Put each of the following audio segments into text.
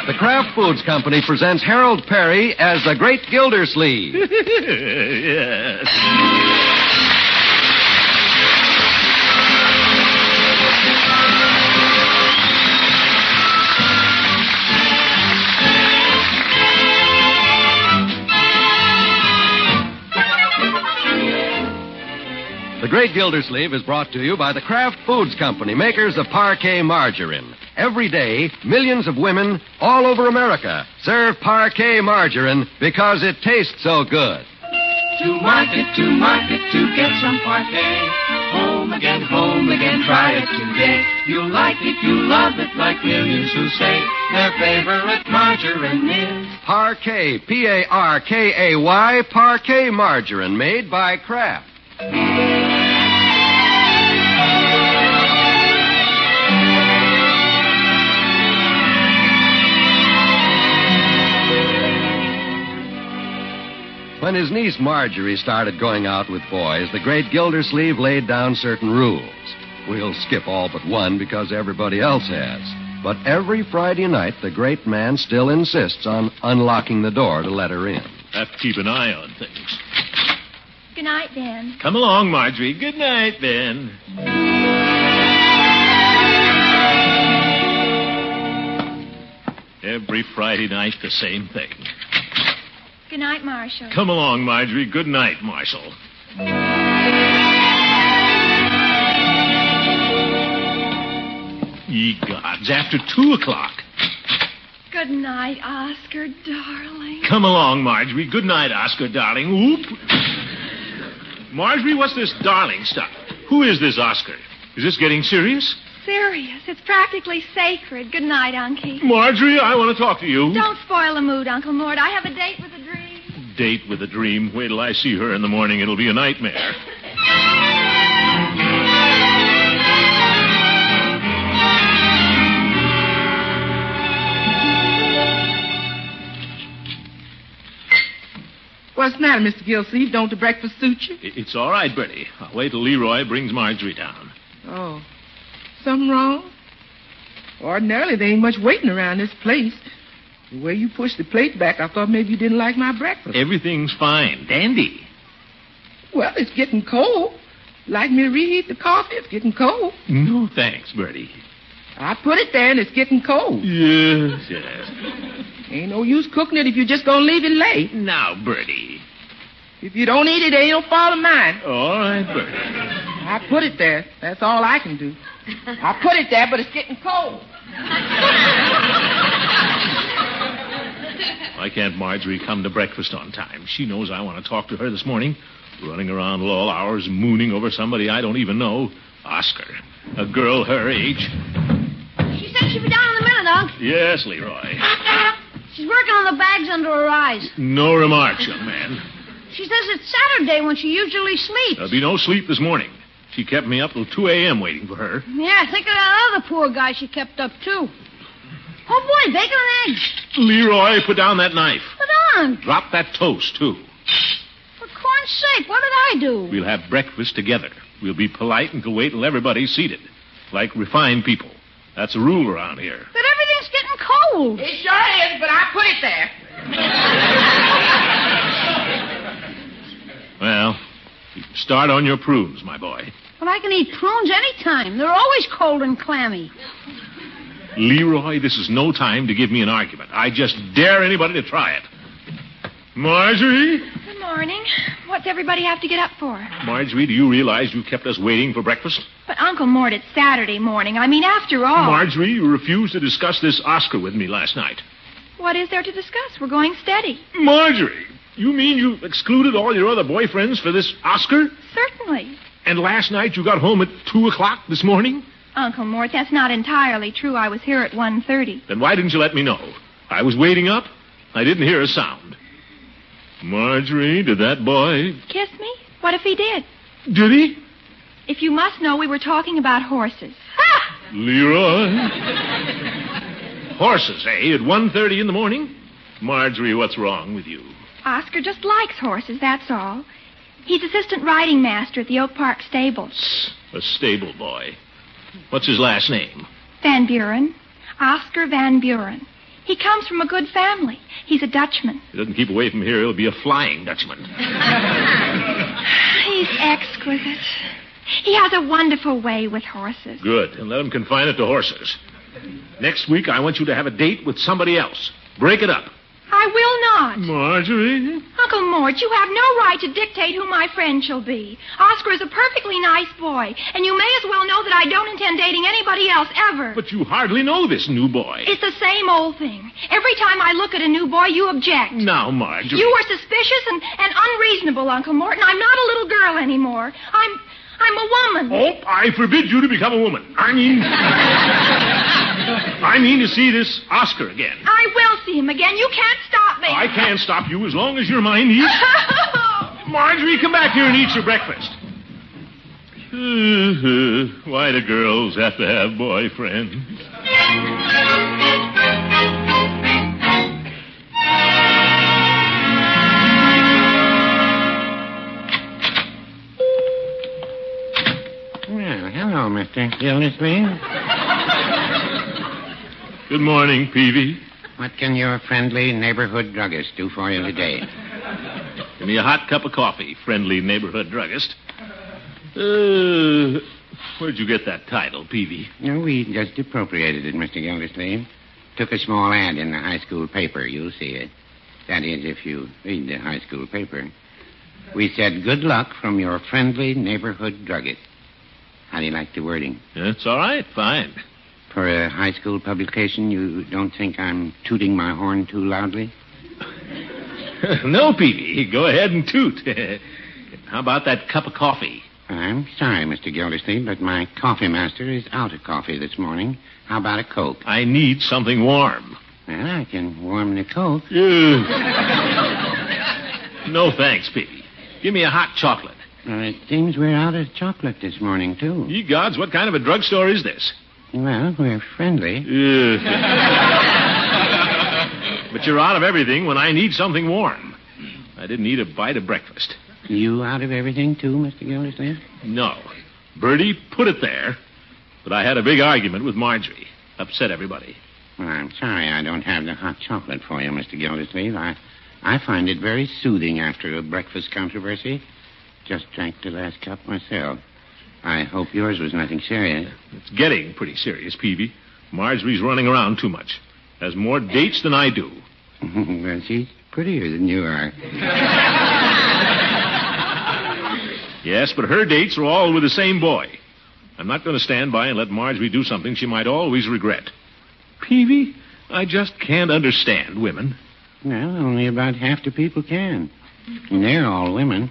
The Kraft Foods Company presents Harold Perry as the Great Gildersleeve. Yes. The Great Gildersleeve is brought to you by the Kraft Foods Company, makers of Parquet margarine. Every day, millions of women all over America serve Parquet margarine because it tastes so good. To market, to get some Parquet. Home again, try it today. You'll like it, you'll love it, like millions who say their favorite margarine is Parquet, P-A-R-K-A-Y, Parquet margarine, made by Kraft. When his niece Marjorie started going out with boys, the Great Gildersleeve laid down certain rules. We'll skip all but one because everybody else has. But every Friday night, the great man still insists on unlocking the door to let her in. Have to keep an eye on things. Good night, Ben. Come along, Marjorie. Good night, Ben. Every Friday night, the same thing. Good night, Marshall. Come along, Marjorie. Good night, Marshall. Ye gods, after 2 o'clock. Good night, Oscar, darling. Come along, Marjorie. Good night, Oscar, darling. Oop. Marjorie, what's this darling stuff? Who is this Oscar? Is this getting serious? Serious. It's practically sacred. Good night, Unky. Marjorie, I want to talk to you. Don't spoil the mood, Uncle Mort. I have a date with a dream. Date with a dream. Wait till I see her in the morning. It'll be a nightmare. What's the matter, Mr. Gilsleeve? Don't the breakfast suit you? It's all right, Bertie. I'll wait till Leroy brings Marjorie down. Oh. Something wrong? Ordinarily, there ain't much waiting around this place. The way you pushed the plate back, I thought maybe you didn't like my breakfast. Everything's fine. Dandy. Well, it's getting cold. Like me to reheat the coffee? It's getting cold. No, thanks, Bertie. I put it there and it's getting cold. Yes. Ain't no use cooking it if you're just gonna leave it late. Now, Bertie. If you don't eat it, ain't no fault of mine. All right, Bertie. I put it there. That's all I can do. I put it there, but it's getting cold. Why can't Marjorie come to breakfast on time? She knows I want to talk to her this morning. Running around all hours, mooning over somebody I don't even know. Oscar. A girl her age. She said she'd be down in a minute, Unc. Yes, Leroy. She's working on the bags under her eyes. No remarks, young man. She says it's Saturday when she usually sleeps. There'll be no sleep this morning. She kept me up till 2 a.m. waiting for her. Yeah, think of that other poor guy she kept up, too. Oh, boy, bacon and eggs. Leroy, put down that knife. But, Unc, Drop that toast, too. for corn's sake, what did I do? We'll have breakfast together. We'll be polite and wait till everybody's seated. Like refined people. That's a rule around here. But everything's getting cold. It sure is, but I put it there. Well, you can start on your prunes, my boy. Well, I can eat prunes any time. They're always cold and clammy. Leroy, this is no time to give me an argument. I just dare anybody to try it. Marjorie? Good morning. What's everybody have to get up for? Marjorie, do you realize you kept us waiting for breakfast? But, Uncle Mort, it's Saturday morning. I mean, after all. Marjorie, you refused to discuss this Oscar with me last night. What is there to discuss? We're going steady. Marjorie, you mean you excluded all your other boyfriends for this Oscar? Certainly. And last night you got home at 2 o'clock this morning? Uncle Mort, that's not entirely true. I was here at 1:30. Then why didn't you let me know? I was waiting up. I didn't hear a sound. Marjorie, did that boy... Kiss me? What if he did? Did he? If you must know, we were talking about horses. Leroy? Horses, eh? At 1:30 in the morning? Marjorie, what's wrong with you? Oscar just likes horses, that's all. He's assistant riding master at the Oak Park stables. A stable boy. What's his last name? Van Buren. Oscar Van Buren. He comes from a good family. He's a Dutchman. If he doesn't keep away from here, he'll be a flying Dutchman. He's exquisite. He has a wonderful way with horses. Good, and let him confine it to horses. Next week, I want you to have a date with somebody else. Break it up. I will not. Marjorie? Uncle Mort, you have no right to dictate who my friend shall be. Oscar is a perfectly nice boy, and you may as well know that I don't intend dating anybody else ever. But you hardly know this new boy. It's the same old thing. Every time I look at a new boy, you object. Now, Marjorie. You are suspicious and unreasonable, Uncle Morton. I'm not a little girl anymore. I'm a woman. Oh, I forbid you to become a woman. I mean to see this Oscar again. I will see him again. You can't stop me. I can't stop you as long as you're my niece. Marjorie, come back here and eat your breakfast. Why do girls have to have boyfriends? Well, hello, Mr. Gildersleeve. Good morning, Peavy. What can your friendly neighborhood druggist do for you today? Give me a hot cup of coffee, friendly neighborhood druggist. Where'd you get that title, Peavy? No, we just appropriated it, Mr. Gildersleeve. Took a small ad in the high school paper. You'll see it. That is, if you read the high school paper. We said, good luck from your friendly neighborhood druggist. How do you like the wording? It's all right, fine. For a high school publication, you don't think I'm tooting my horn too loudly? No, Peavy. Go ahead and toot. How about that cup of coffee? I'm sorry, Mr. Gildersleeve, but my coffee master is out of coffee this morning. How about a Coke? I need something warm. Well, I can warm the Coke. No thanks, Peavy. Give me a hot chocolate. It seems we're out of chocolate this morning, too. Ye gods, what kind of a drugstore is this? Well, we're friendly. But you're out of everything when I need something warm. I didn't eat a bite of breakfast. You out of everything, too, Mr. Gildersleeve? No. Bertie put it there, but I had a big argument with Marjorie. Upset everybody. Well, I'm sorry I don't have the hot chocolate for you, Mr. Gildersleeve. I find it very soothing after a breakfast controversy. Just drank the last cup myself. I hope yours was nothing serious. It's getting pretty serious, Peavy. Marjorie's running around too much. Has more dates than I do. Well, she's prettier than you are. Yes, but her dates are all with the same boy. I'm not going to stand by and let Marjorie do something she might always regret. Peavy, I just can't understand women. Well, only about half the people can. And they're all women.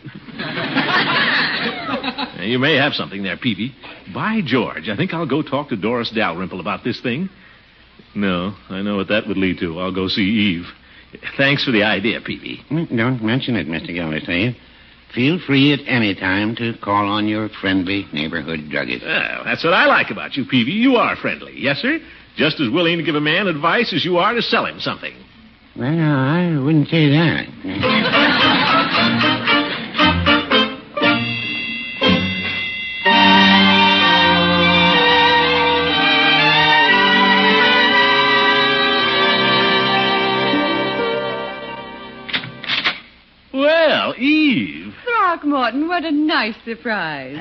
You may have something there, Peavy. By George, I think I'll go talk to Doris Dalrymple about this thing. No, I know what that would lead to. I'll go see Eve. Thanks for the idea, Peavy. Don't mention it, Mr. Gildersleeve. Feel free at any time to call on your friendly neighborhood druggist. Well, that's what I like about you, Peavy. You are friendly. Yes, sir? Just as willing to give a man advice as you are to sell him something. Well, I wouldn't say that. Well, Eve. Throckmorton, what a nice surprise.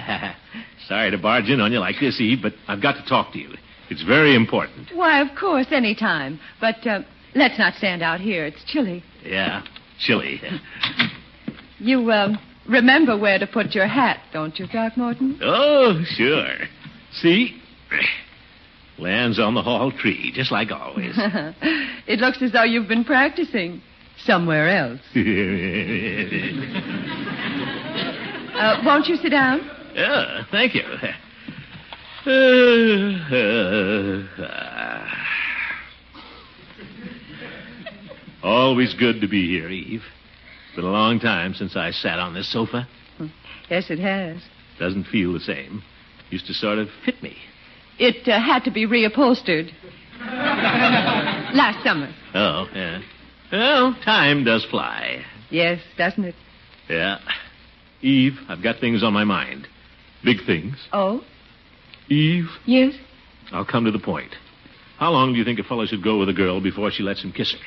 Sorry to barge in on you like this, Eve, but I've got to talk to you. It's very important. Why, of course, any time. But let's not stand out here. It's chilly. Yeah, chilly. You remember where to put your hat, don't you, Throckmorton? Oh, sure. See? Lands on the hall tree, just like always. It looks as though you've been practicing somewhere else. Won't you sit down? Yeah, thank you. Always good to be here, Eve. It's been a long time since I sat on this sofa. Yes, it has. Doesn't feel the same. Used to sort of fit me. It had to be reupholstered. Last summer. Oh, yeah. Well, time does fly. Yes, doesn't it? Yeah. Eve, I've got things on my mind. Big things. Oh? Eve? Yes? I'll come to the point. How long do you think a fellow should go with a girl before she lets him kiss her?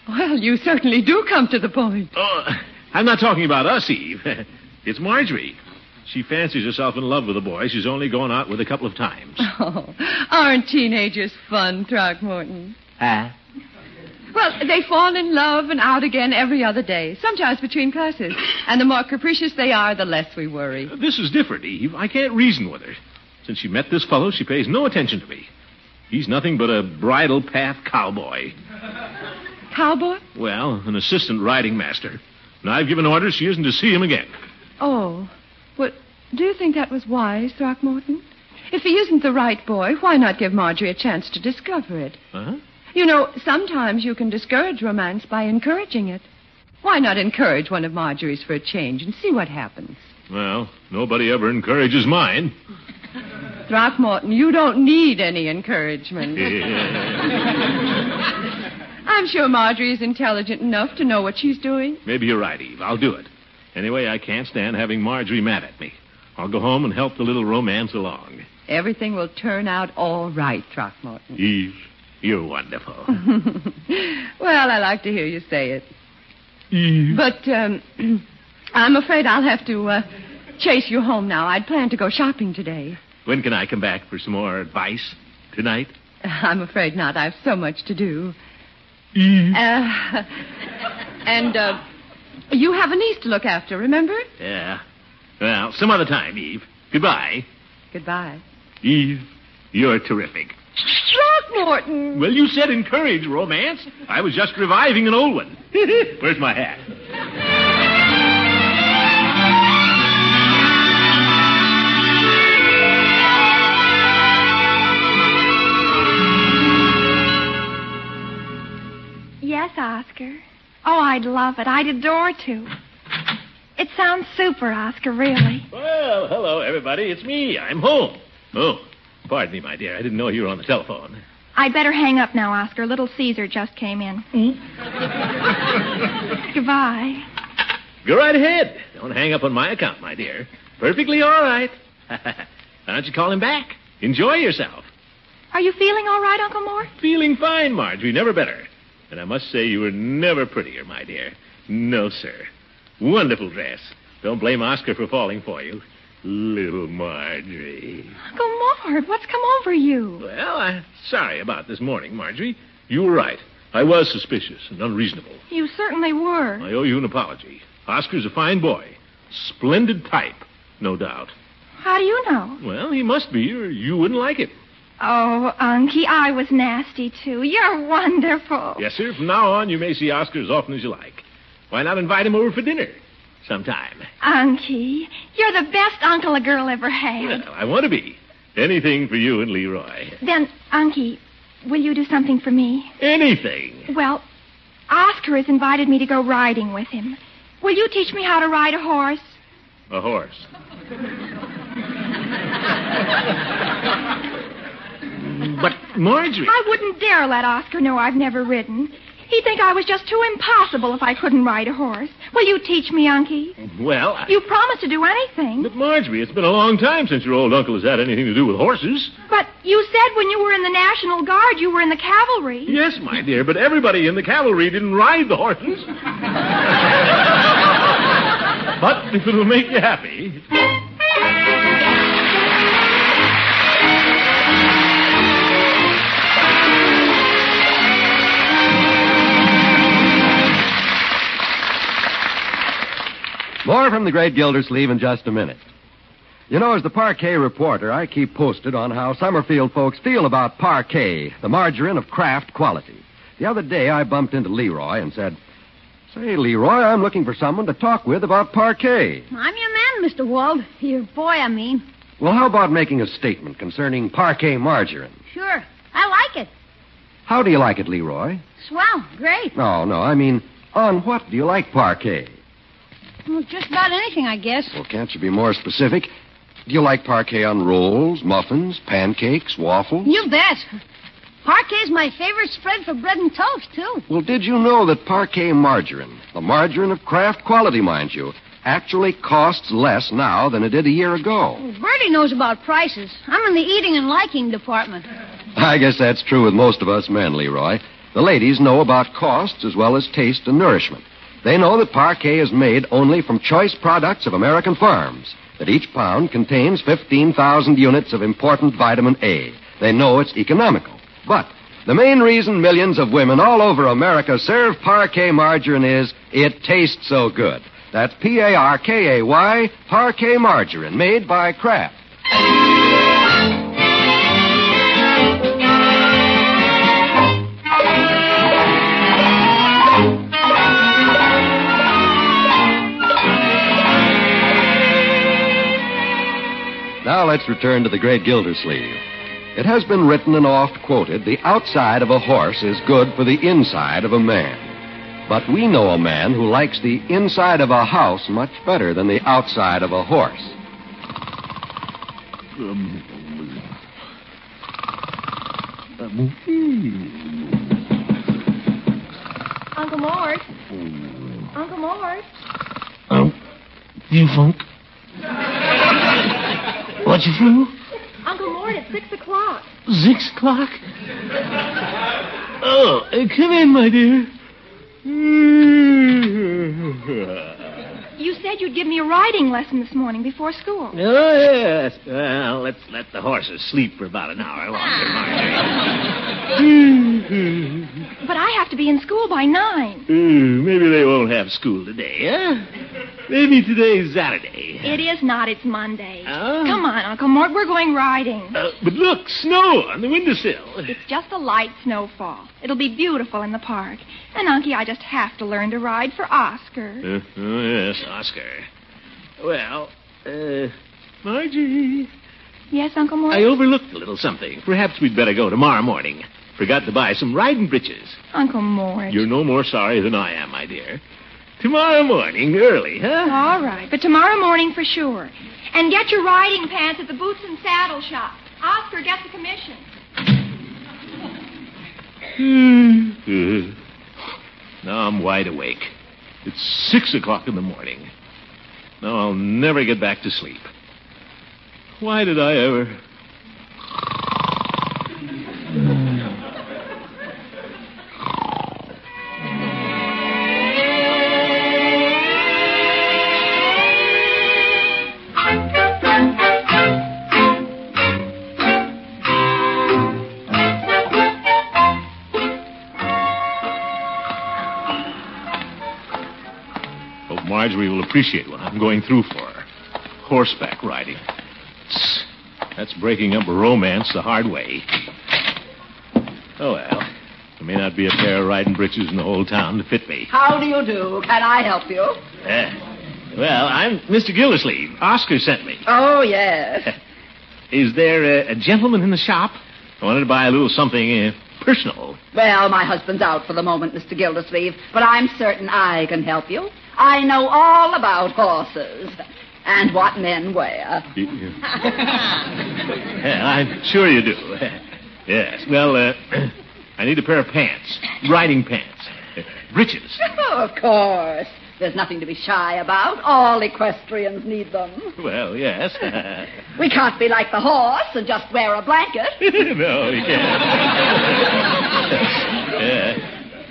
Well, you certainly do come to the point. Oh, I'm not talking about us, Eve. It's Marjorie. She fancies herself in love with a boy she's only gone out with a couple of times. Oh, aren't teenagers fun, Throckmorton? Huh? Well, they fall in love and out again every other day, sometimes between classes. And the more capricious they are, the less we worry. This is different, Eve. I can't reason with her. Since she met this fellow, she pays no attention to me. He's nothing but a bridle path cowboy. Cowboy? Well, an assistant riding master. And I've given orders she isn't to see him again. Oh. Well, do you think that was wise, Throckmorton? If he isn't the right boy, why not give Marjorie a chance to discover it? Huh? You know, sometimes you can discourage romance by encouraging it. Why not encourage one of Marjorie's for a change and see what happens? Well, nobody ever encourages mine. Throckmorton, you don't need any encouragement. I'm sure Marjorie is intelligent enough to know what she's doing. Maybe you're right, Eve. I'll do it. Anyway, I can't stand having Marjorie mad at me. I'll go home and help the little romance along. Everything will turn out all right, Throckmorton. Eve, you're wonderful. Well, I like to hear you say it. Eve. But I'm afraid I'll have to chase you home now. I'd planned to go shopping today. When can I come back for some more advice? Tonight? I'm afraid not. I've so much to do. Eve. You have a niece to look after, remember? Yeah. Well, some other time, Eve. Goodbye. Goodbye. Eve, you're terrific. Throckmorton! Well, you said encourage romance. I was just reviving an old one. Where's my hat? Yes, Oscar. Oh, I'd love it. I'd adore to. It sounds super, Oscar, really. Well, hello, everybody. It's me. I'm home. Oh, pardon me, my dear. I didn't know you were on the telephone. I'd better hang up now, Oscar. Little Caesar just came in. Goodbye. Go right ahead. Don't hang up on my account, my dear. Perfectly all right. Why don't you call him back? Enjoy yourself. Are you feeling all right, Uncle Mort? Feeling fine, Marjorie. Never better. And I must say you were never prettier, my dear. No, sir. Wonderful dress. Don't blame Oscar for falling for you. Little Marjorie. Uncle Mort, what's come over you? Well, I'm sorry about this morning, Marjorie. You were right. I was suspicious and unreasonable. You certainly were. I owe you an apology. Oscar's a fine boy. Splendid type, no doubt. How do you know? Well, he must be, or you wouldn't like it. Oh, Unky, I was nasty, too. You're wonderful. Yes, sir. From now on, you may see Oscar as often as you like. Why not invite him over for dinner sometime? Unky, you're the best uncle a girl ever had. Well, I want to be. Anything for you and Leroy. Then, Unky, will you do something for me? Anything. Well, Oscar has invited me to go riding with him. Will you teach me how to ride a horse? A horse. But, Marjorie... I wouldn't dare let Oscar know I've never ridden. He'd think I was just too impossible if I couldn't ride a horse. Will you teach me, Unky? Well, You promised to do anything. But, Marjorie, it's been a long time since your old uncle has had anything to do with horses. But you said when you were in the National Guard, you were in the cavalry. Yes, my dear, but everybody in the cavalry didn't ride the horses. But if it'll make you happy... More from the great Gildersleeve in just a minute. You know, as the parquet reporter, I keep posted on how Summerfield folks feel about parquet, the margarine of craft quality. The other day, I bumped into Leroy and said, "Say, Leroy, I'm looking for someone to talk with about parquet." I'm your man, Mr. Wald. Your boy, I mean. Well, how about making a statement concerning parquet margarine? Sure. I like it. How do you like it, Leroy? Swell. Great. No, I mean, on what do you like parquet? Well, just about anything, I guess. Well, can't you be more specific? Do you like parquet on rolls, muffins, pancakes, waffles? You bet. Parquet's my favorite spread for bread and toast, too. Well, did you know that parquet margarine, the margarine of craft quality, mind you, actually costs less now than it did a year ago? Well, Bertie knows about prices. I'm in the eating and liking department. I guess that's true with most of us men, Leroy. The ladies know about costs as well as taste and nourishment. They know that Parquet is made only from choice products of American farms, that each pound contains 15,000 units of important vitamin A. They know it's economical. But the main reason millions of women all over America serve Parquet margarine is it tastes so good. That's Parkay, Parquet margarine, made by Kraft. Now let's return to the great Gildersleeve. It has been written and oft quoted, the outside of a horse is good for the inside of a man. But we know a man who likes the inside of a house much better than the outside of a horse. Uncle Mort. Uncle Mort. You funk? What you flew? Uncle Mort, it's 6 o'clock. 6 o'clock? Oh, come in, my dear. You said you'd give me a riding lesson this morning before school. Oh, yes. Well, let's let the horses sleep for about an hour longer, Marjorie. But I have to be in school by 9. Maybe they won't have school today, huh? Maybe today's Saturday. It is not. It's Monday. Oh? Come on, Uncle Mort. We're going riding. But look, snow on the windowsill. It's just a light snowfall. It'll be beautiful in the park. And, Unky, I just have to learn to ride for Oscar. Oh, yes, Oscar. Well, Marjorie. Yes, Uncle Mort? I overlooked a little something. Perhaps we'd better go tomorrow morning. Forgot to buy some riding breeches. Uncle Mort. You're no more sorry than I am, my dear. Tomorrow morning, early, huh? All right, but tomorrow morning for sure. And get your riding pants at the Boots and Saddle shop. Oscar gets a commission. Now I'm wide awake. It's 6 o'clock in the morning. Now I'll never get back to sleep. Why did I ever... Marjorie will appreciate what I'm going through for her. Horseback riding. That's breaking up a romance the hard way. Oh, well. There may not be a pair of riding breeches in the whole town to fit me. How do you do? Can I help you? Well, I'm Mr. Gildersleeve. Oscar sent me. Oh, yes. Is there a gentleman in the shop? I wanted to buy a little something personal. Well, my husband's out for the moment, Mr. Gildersleeve, but I'm certain I can help you. I know all about horses and what men wear. Yeah, I'm sure you do. Yes. Well, I need a pair of pants. Riding pants. Breeches. Oh, of course. There's nothing to be shy about. All equestrians need them. Well, yes. We can't be like the horse and just wear a blanket. No, you can't. Yeah.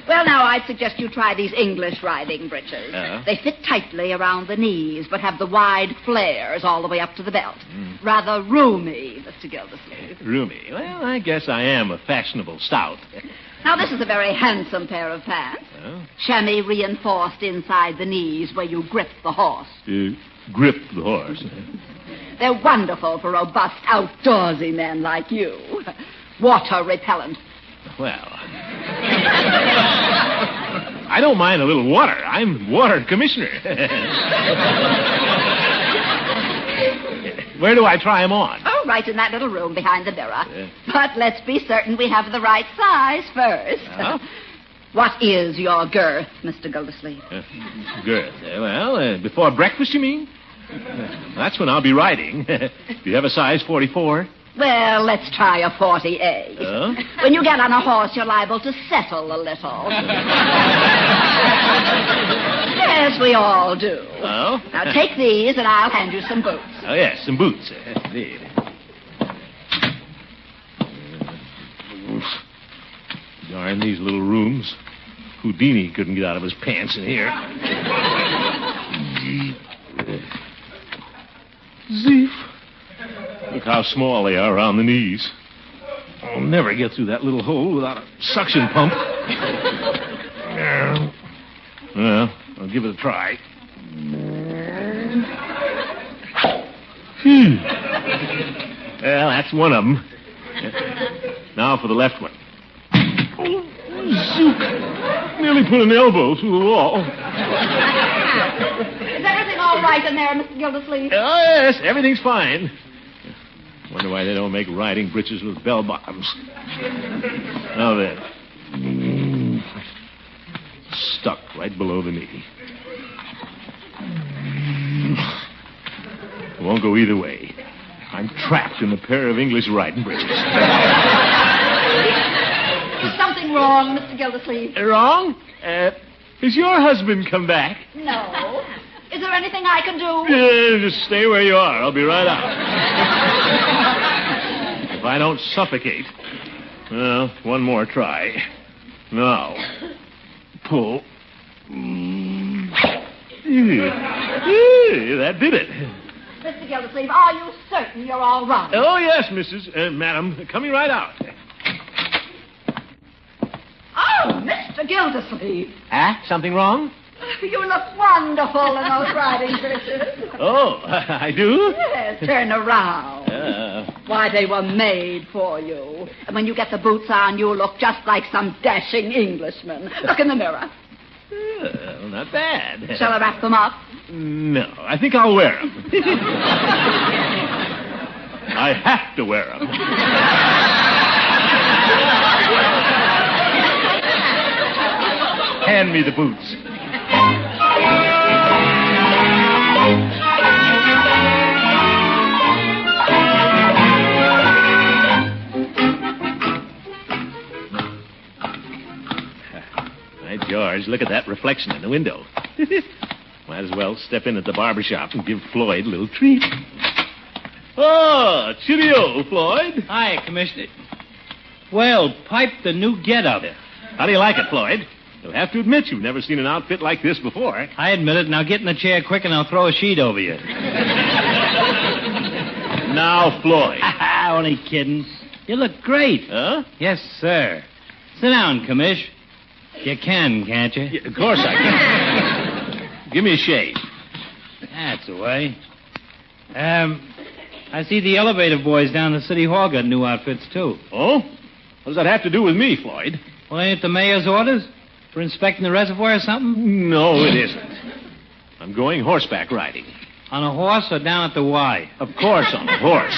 Well, now, I'd suggest you try these English riding breeches. They fit tightly around the knees, but have the wide flares all the way up to the belt. Rather roomy, Mr. Gildersleeve. Roomy? Well, I guess I am a fashionable stout. Now, this is a very handsome pair of pants. Chamois reinforced inside the knees where you grip the horse. Grip the horse? They're wonderful for robust, outdoorsy men like you. Water repellent. Well, I don't mind a little water. I'm water commissioner. Where do I try them on? Oh, right in that little room behind the mirror. But let's be certain we have the right size first. What is your girth, Mr. Gildersleeve? Girth? Well, before breakfast, you mean? That's when I'll be riding. Do you have a size 44? Well, let's try a 48. When you get on a horse, you're liable to settle a little. Yes, we all do. Oh? Now, take these, and I'll hand you some boots. Oh, yes, some boots. Indeed. Darn these little rooms. Houdini couldn't get out of his pants in here. Zeef. Look how small they are around the knees. I'll never get through that little hole without a suction pump. Well, I'll give it a try. Well, that's one of them. Now for the left one. Oh, zook. Nearly put an elbow through the wall. Is everything all right in there, Mr. Gildersleeve? Oh, yes, everything's fine. Wonder why they don't make riding breeches with bell bottoms. Now then. Stuck right below the knee. Won't go either way. I'm trapped in a pair of English riding breeches. Is something wrong, Mr. Gildersleeve? Wrong? Has your husband come back? No. Is there anything I can do? Just stay where you are. I'll be right out. If I don't suffocate. Well, one more try. Now, pull. That did it. Mr. Gildersleeve, are you certain you're all right? Oh, yes, Madam. Coming right out. Oh, Mr. Gildersleeve. Something wrong? You look wonderful in those riding breeches. Oh, I do? Yes, turn around. Why, they were made for you. And when you get the boots on, you look just like some dashing Englishman. Look in the mirror. Well, not bad. Shall I wrap them up? No, I think I'll wear them. I have to wear them. Hand me the boots. By George, look at that reflection in the window. Might as well step in at the barber shop and give Floyd a little treat. Oh, cheerio, Floyd. Hi, Commissioner. Well, pipe the new get-up. How do you like it, Floyd? You'll have to admit you've never seen an outfit like this before. I admit it. Now get in the chair quick and I'll throw a sheet over you. Now, Floyd. Only kidding. You look great. Huh? Yes, sir. Sit down, Commish. You can, can't you? Yeah, of course I can. Give me a shave. That's the way. I see the elevator boys down the city hall got new outfits, too. Oh? What does that have to do with me, Floyd? Well, ain't it the mayor's orders? For inspecting the reservoir or something? No, it isn't. I'm going horseback riding. On a horse or down at the Y? Of course on a horse.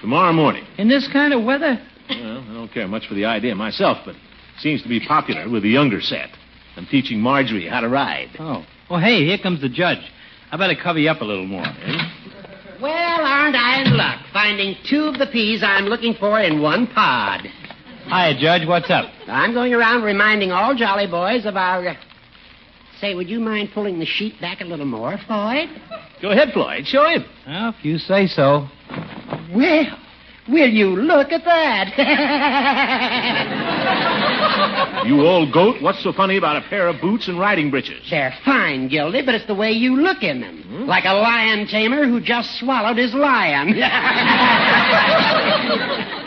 Tomorrow morning. In this kind of weather? Well, I don't care much for the idea myself, but it seems to be popular with the younger set. I'm teaching Marjorie how to ride. Oh. Well, hey, here comes the judge. I better cover you up a little more. Well, aren't I in luck, finding two of the peas I'm looking for in one pod. Hiya, Judge. What's up? I'm going around reminding all jolly boys of our... Say, would you mind pulling the sheet back a little more, Floyd? Go ahead, Floyd. Show him. Well, if you say so. Well, will you look at that? You old goat, what's so funny about a pair of boots and riding breeches? They're fine, Gildy, but it's the way you look in them. Like a lion tamer who just swallowed his lion.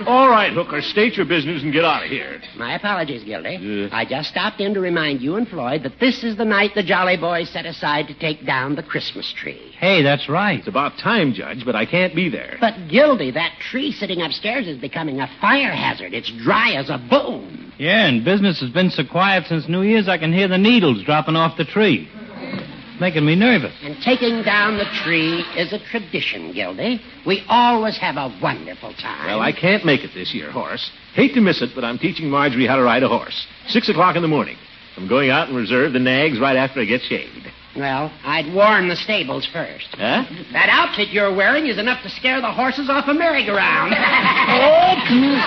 All right, Hooker, state your business and get out of here. My apologies, Gildy. I just stopped in to remind you and Floyd that this is the night the Jolly Boys set aside to take down the Christmas tree. Hey, that's right. It's about time, Judge, but I can't be there. But, Gildy, that tree sitting upstairs is becoming a fire hazard. It's dry as a bone. Yeah, and business has been so quiet since New Year's I can hear the needles dropping off the tree. It's making me nervous. And taking down the tree is a tradition, Gildy. We always have a wonderful time. Well, I can't make it this year, Horace. Hate to miss it, but I'm teaching Marjorie how to ride a horse. 6 o'clock in the morning. I'm going out and reserve the nags right after I get shaved. Well, I'd warn the stables first. Huh? That outfit you're wearing is enough to scare the horses off a merry-go-round. Oh,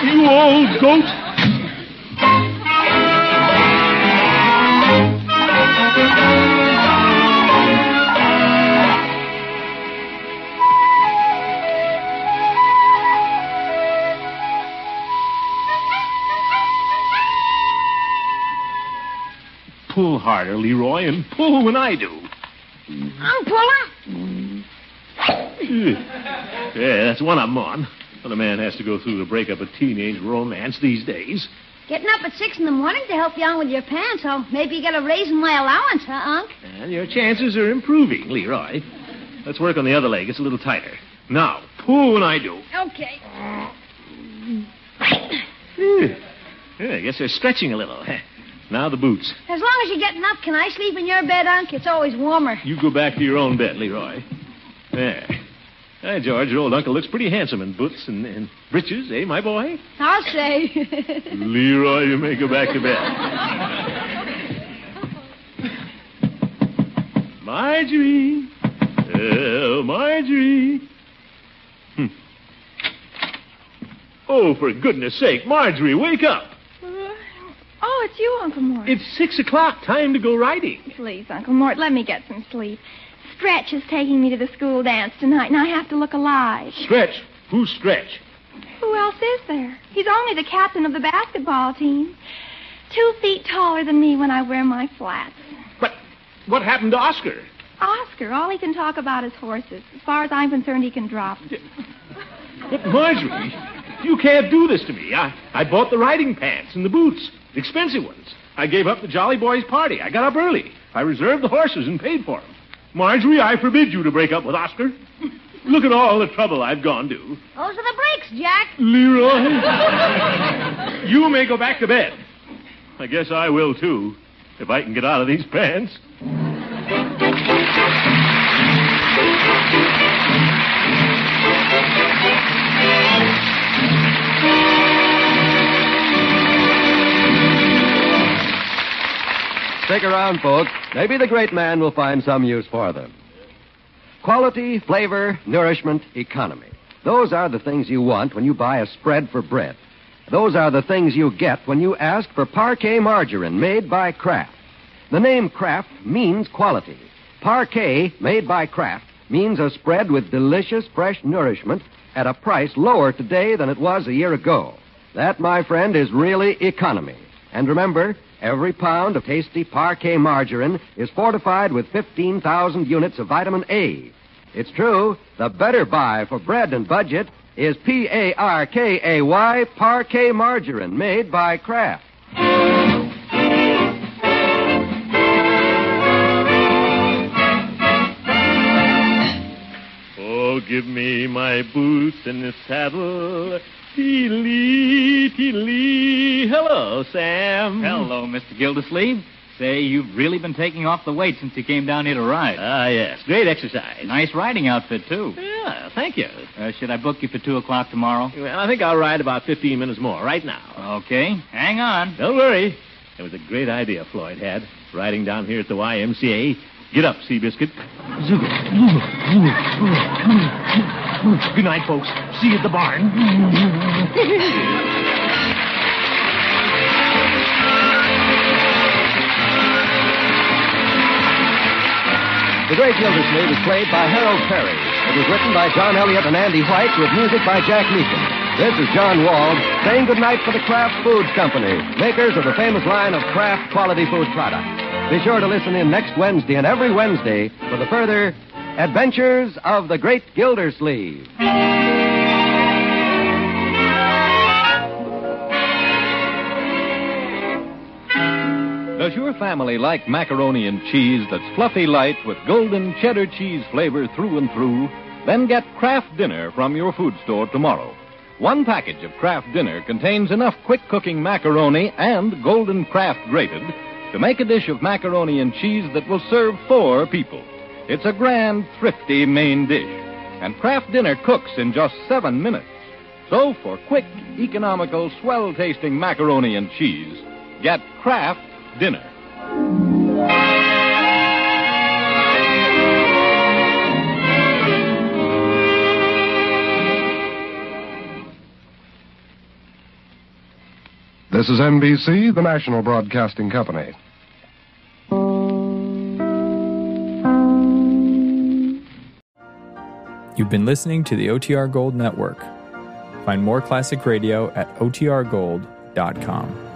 you old goat. Pull harder, Leroy, and pull when I do. I'm pulling. Yeah, that's one I'm on. When a man has to go through the breakup of teenage romance these days. Getting up at 6 in the morning to help you on with your pants, so maybe you get a raise in my allowance, huh, Unc? And your chances are improving, Leroy. Let's work on the other leg. It's a little tighter. Now, pull when I do. Okay. Yeah, I guess they're stretching a little. Now the boots. As long as you're getting up, can I sleep in your bed, Unc? It's always warmer. You go back to your own bed, Leroy. There. Hi, George. Your old uncle looks pretty handsome in boots and breeches, eh, my boy? I'll say. Leroy, you may go back to bed. Marjorie. Oh, Marjorie. Oh, for goodness sake, Marjorie, wake up. Oh, it's you, Uncle Mort. It's 6 o'clock. Time to go riding. Please, Uncle Mort, let me get some sleep. Stretch is taking me to the school dance tonight, and I have to look alive. Stretch? Who's Stretch? Who else is there? He's only the captain of the basketball team. 2 feet taller than me when I wear my flats. But what happened to Oscar? Oscar, all he can talk about is horses. As far as I'm concerned, he can drop. But, Marjorie, you can't do this to me. I bought the riding pants and the boots, the expensive ones. I gave up the Jolly Boys party. I got up early. I reserved the horses and paid for them. Marjorie, I forbid you to break up with Oscar. Look at all the trouble I've gone to. Those are the brakes, Jack. Leroy. You may go back to bed. I guess I will, too, if I can get out of these pants. Stick around, folks. Maybe the great man will find some use for them. Quality, flavor, nourishment, economy. Those are the things you want when you buy a spread for bread. Those are the things you get when you ask for Parquet margarine made by Kraft. The name Kraft means quality. Parquet, made by Kraft, means a spread with delicious, fresh nourishment at a price lower today than it was a year ago. That, my friend, is really economy. And remember, every pound of tasty Parquet margarine is fortified with 15,000 units of vitamin A. It's true, the better buy for bread and budget is Parkay Parquet margarine made by Kraft. Oh, give me my boots and the saddle. Tee-lee, tee-lee. Hello, Sam. Hello, Mr. Gildersleeve. Say, you've really been taking off the weight since you came down here to ride. Ah, yes. Great exercise. Nice riding outfit, too. Yeah, thank you. Should I book you for 2 o'clock tomorrow? Well, I think I'll ride about 15 minutes more right now. Okay. Hang on. Don't worry. It was a great idea Floyd had, riding down here at the YMCA. Get up, Seabiscuit. Good night, folks. See you at the barn. The Great Gildersleeve is played by Harold Perry. It was written by John Elliott and Andy White with music by Jack Meakin. This is John Wald saying goodnight for the Kraft Foods Company, makers of the famous line of Kraft quality food products. Be sure to listen in next Wednesday and every Wednesday for the further adventures of the Great Gildersleeve. Does your family like macaroni and cheese that's fluffy light with golden cheddar cheese flavor through and through? Then get Kraft Dinner from your food store tomorrow. 1 package of Kraft Dinner contains enough quick-cooking macaroni and golden Kraft grated to make a dish of macaroni and cheese that will serve 4 people. It's a grand, thrifty main dish. And Kraft Dinner cooks in just 7 minutes. So for quick, economical, swell-tasting macaroni and cheese, get Kraft Dinner. This is NBC, the national broadcasting company. You've been listening to the OTR Gold Network. Find more classic radio at otrgold.com.